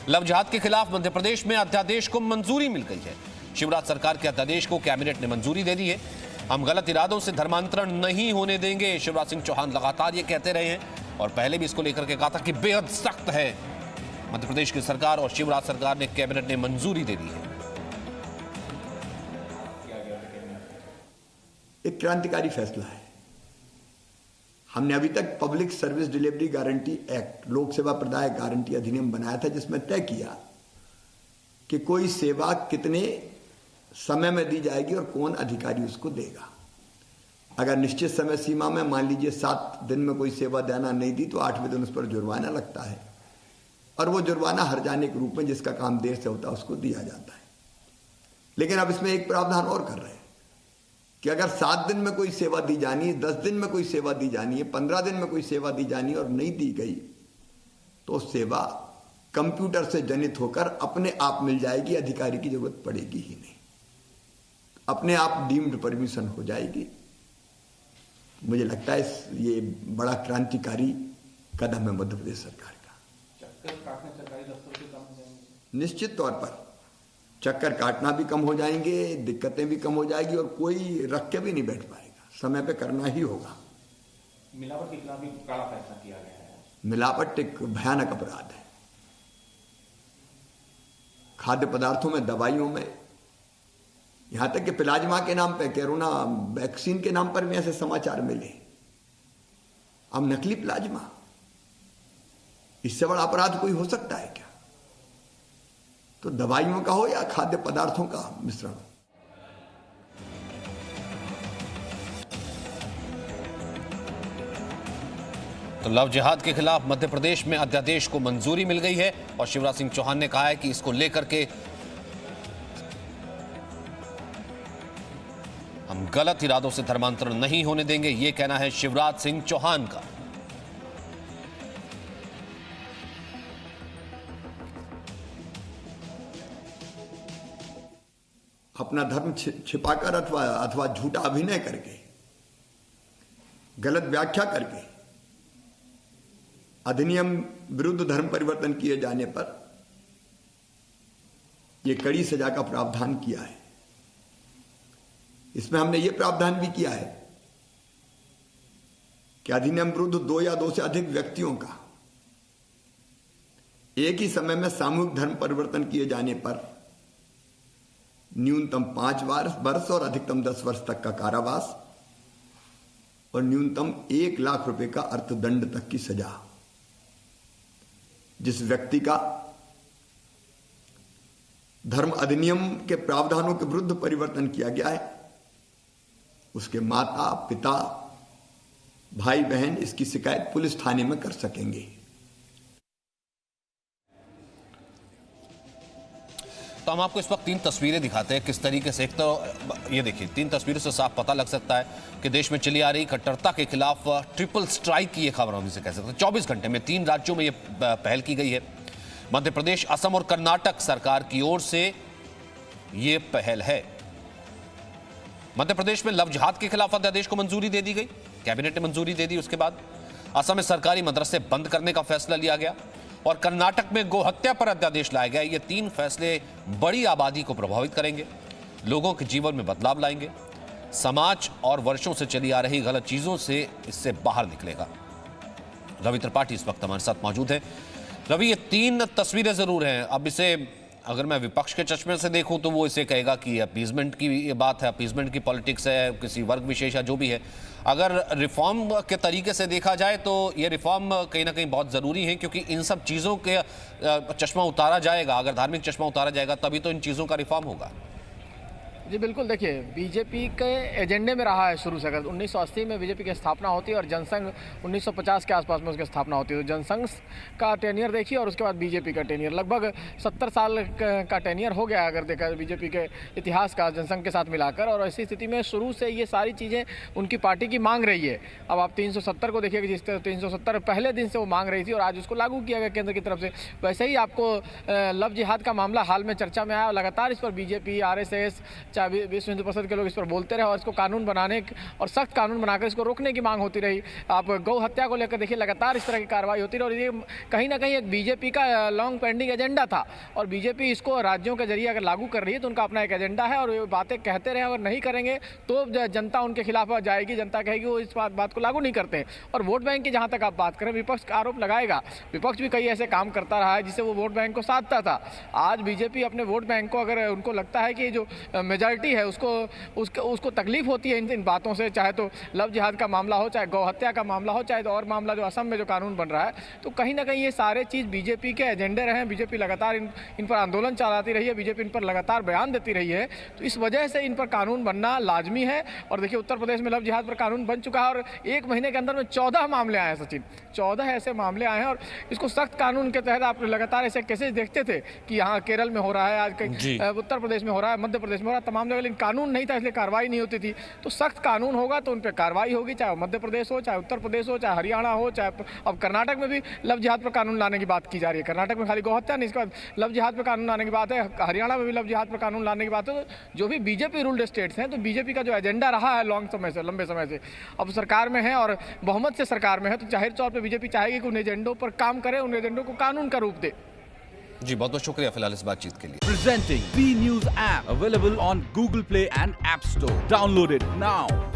Love जिहाद के खिलाफ मध्य प्रदेश में अध्यादेश को मंजूरी मिल गई है। शिवराज सरकार के अध्यादेश को कैबिनेट ने मंजूरी दे दी है। हम गलत इरादों से धर्मांतरण नहीं होने देंगे, शिवराज सिंह चौहान लगातार ये कहते रहे हैं और पहले भी इसको लेकर के कहा था कि बेहद सख्त है। मध्य प्रदेश की सरकार और शिवराज सरकार ने, कैबिनेट ने मंजूरी दे दी है। एक क्रांतिकारी फैसला है। हमने अभी तक public service delivery guarantee act, लोक सेवा प्रदायक गारंटी अधिनियम बनाया था, जिसमें तय किया कि कोई सेवा कितने समय में दी जाएगी और कौन अधिकारी उसको देगा। अगर निश्चित समय सीमा में, मान लीजिए 7 दिन में कोई सेवा देना नहीं दी तो 8वें दिन उस पर जुर्माना लगता है और वो जुर्माना हर्जाने के रूप में जिसका काम देर से होता है उसको दिया जाता है। लेकिन अब इसमें एक प्रावधान और कर रहे हैं कि अगर 7 दिन में कोई सेवा दी जानी है, 10 दिन में कोई सेवा दी जानी है, 15 दिन में कोई सेवा दी जानी है और नहीं दी गई तो सेवा कंप्यूटर से जनित होकर अपने आप मिल जाएगी, अधिकारी की जरूरत पड़ेगी ही नहीं, अपने आप डीम्ड परमिशन हो जाएगी। मुझे लगता है ये बड़ा क्रांतिकारी कदम है मध्य प्रदेश सरकार का। निश्चित तौर पर चक्कर काटना भी कम हो जाएंगे, दिक्कतें भी कम हो जाएगी और कोई रख के भी नहीं बैठ पाएगा, समय पे करना ही होगा। मिलावट के खिलाफ भी कड़ा फैसला किया गया है। मिलावट एक भयानक अपराध है। खाद्य पदार्थों में, दवाइयों में, यहां तक कि प्लाज्मा के नाम पे, कोरोना वैक्सीन के नाम पर भी ऐसे समाचार मिले। अब नकली प्लाज्मा, इससे बड़ा अपराध कोई हो सकता है क्या? तो दवाइयों का हो या खाद्य पदार्थों का मिश्रण। तो लव जिहाद के खिलाफ मध्य प्रदेश में अध्यादेश को मंजूरी मिल गई है और शिवराज सिंह चौहान ने कहा है कि इसको लेकर के हम गलत इरादों से धर्मांतरण नहीं होने देंगे। यह कहना है शिवराज सिंह चौहान का। अपना धर्म छिपाकर अथवा झूठा अभिनय करके, गलत व्याख्या करके अधिनियम विरुद्ध धर्म परिवर्तन किए जाने पर यह कड़ी सजा का प्रावधान किया है। इसमें हमने यह प्रावधान भी किया है कि अधिनियम विरुद्ध 2 या 2 से अधिक व्यक्तियों का एक ही समय में सामूहिक धर्म परिवर्तन किए जाने पर न्यूनतम 5 वर्ष और अधिकतम 10 वर्ष तक का कारावास और न्यूनतम 1 लाख रुपए का अर्थदंड तक की सजा। जिस व्यक्ति का धर्म अधिनियम के प्रावधानों के विरुद्ध परिवर्तन किया गया है, उसके माता पिता, भाई बहन इसकी शिकायत पुलिस थाने में कर सकेंगे। तो हम आपको इस वक्त 3 तस्वीरें दिखाते हैं किस तरीके से। एक तो ये देखिए, 3 तस्वीरों से साफ पता लग सकता है कि देश में चली आ रही कट्टरता के खिलाफ ट्रिपल स्ट्राइक की ये खबर हम इसे कह सकते हैं। 24 घंटे में 3 राज्यों में ये पहल की गई है। मध्य प्रदेश, असम और कर्नाटक सरकार की ओर से ये पहल है। मध्य प्रदेश में लव जिहाद के खिलाफ अध्यादेश को मंजूरी दे दी गई, कैबिनेट ने मंजूरी दे दी। उसके बाद असम में सरकारी मदरसे बंद करने का फैसला लिया गया और कर्नाटक में गोहत्या पर अध्यादेश लाया गया। ये 3 फैसले बड़ी आबादी को प्रभावित करेंगे, लोगों के जीवन में बदलाव लाएंगे, समाज और वर्षों से चली आ रही गलत चीजों से इससे बाहर निकलेगा। रवि त्रिपाठी इस वक्त हमारे साथ मौजूद है। रवि, ये 3 तस्वीरें जरूर हैं। अब इसे अगर मैं विपक्ष के चश्मे से देखूं तो वो इसे कहेगा कि अपीजमेंट की ये बात है, अपीजमेंट की पॉलिटिक्स है, किसी वर्ग विशेष या जो भी है। अगर रिफॉर्म के तरीके से देखा जाए तो ये रिफॉर्म कहीं ना कहीं बहुत ज़रूरी है, क्योंकि इन सब चीज़ों के चश्मा उतारा जाएगा, अगर धार्मिक चश्मा उतारा जाएगा तभी तो इन चीज़ों का रिफॉर्म होगा। जी बिल्कुल, देखिए बीजेपी के एजेंडे में रहा है शुरू से। अगर 1980 में बीजेपी की स्थापना होती है और जनसंघ 1950 के आसपास में उसकी स्थापना होती है, तो जनसंघ का टेनियर देखिए और उसके बाद बीजेपी का टेनियर, लगभग 70 साल का टेनियर हो गया अगर देखा बीजेपी के इतिहास का जनसंघ के साथ मिलाकर। और ऐसी स्थिति में शुरू से ये सारी चीज़ें उनकी पार्टी की मांग रही है। अब आप 370 को देखिए कि जिस 370 पहले दिन से वो मांग रही थी और आज उसको लागू किया गया केंद्र की तरफ से। वैसे ही आपको लव जिहाद का मामला हाल में चर्चा में आया और लगातार इस पर बीजेपी, RSS, चाहे विश्व हिंदू परिषद के लोग इस पर बोलते रहे और इसको कानून बनाने और सख्त कानून बनाकर इसको रोकने की मांग होती रही। आप गौ हत्या को लेकर देखिए, लगातार इस तरह की कार्रवाई होती रही और ये कहीं ना कहीं एक बीजेपी का लॉन्ग पेंडिंग एजेंडा था और बीजेपी इसको राज्यों के जरिए अगर लागू कर रही है तो उनका अपना एक एजेंडा है और ये बातें कहते रहे, अगर नहीं करेंगे तो जनता उनके खिलाफ जाएगी, जनता कहेगी वो इस बात को लागू नहीं करते हैं। और वोट बैंक की जहां तक आप बात करें, विपक्ष का आरोप लगाएगा, विपक्ष भी कई ऐसे काम करता रहा है जिससे वो वोट बैंक को साधता था। आज बीजेपी अपने वोट बैंक को, अगर उनको लगता है कि जो मेजॉरिटी है उसको तकलीफ होती है इन बातों से, चाहे तो लव जिहाद का मामला हो, चाहे गौ हत्या का मामला हो, चाहे तो और मामला जो असम में जो कानून बन रहा है, तो कहीं ना कहीं ये सारे चीज़ बीजेपी के एजेंडे रहे हैं। बीजेपी लगातार इन पर आंदोलन चलाती रही है, बीजेपी इन पर लगातार बयान देती रही है, तो इस वजह से इन पर कानून बनना लाजमी है। और देखिए उत्तर प्रदेश में लव जिहाद पर कानून बन चुका है और एक महीने के अंदर में 14 मामले आए हैं सचिन, 14 ऐसे मामले आए हैं और इसको सख्त कानून के तहत आप लगातार ऐसे केसेस देखते थे कि यहाँ केरल में हो रहा है, आज कहीं उत्तर प्रदेश में हो रहा है, मध्य प्रदेश में हो रहा है, तमाम जगह, लेकिन कानून नहीं था इसलिए कार्रवाई नहीं होती थी। तो सख्त कानून होगा तो उन पर कार्रवाई होगी, चाहे मध्य प्रदेश हो, चाहे उत्तर प्रदेश हो, चाहे हरियाणा हो, चाहे अब कर्नाटक में भी लव जिहाद पर कानून लाने की बात की जा रही है। कर्नाटक में खाली गौ हत्या नहीं, इसके बाद लव जिहाद पर कानून लाने की बात है, हरियाणा में भी लव जिहाद पर कानून लाने की बात है। तो जो भी बीजेपी रूल्ड स्टेट्स हैं, तो बीजेपी का जो एजेंडा रहा है लंबे समय से, अब सरकार में है और बहुमत से सरकार में है, तो जाहिर तौर पर बीजेपी चाहेगी कि उन एजेंडों पर काम करे, उन एजेंडों को कानून का रूप दे। जी बहुत बहुत शुक्रिया फिलहाल इस बातचीत के लिए। Presenting B News app available on Google Play and App Store. Download it now.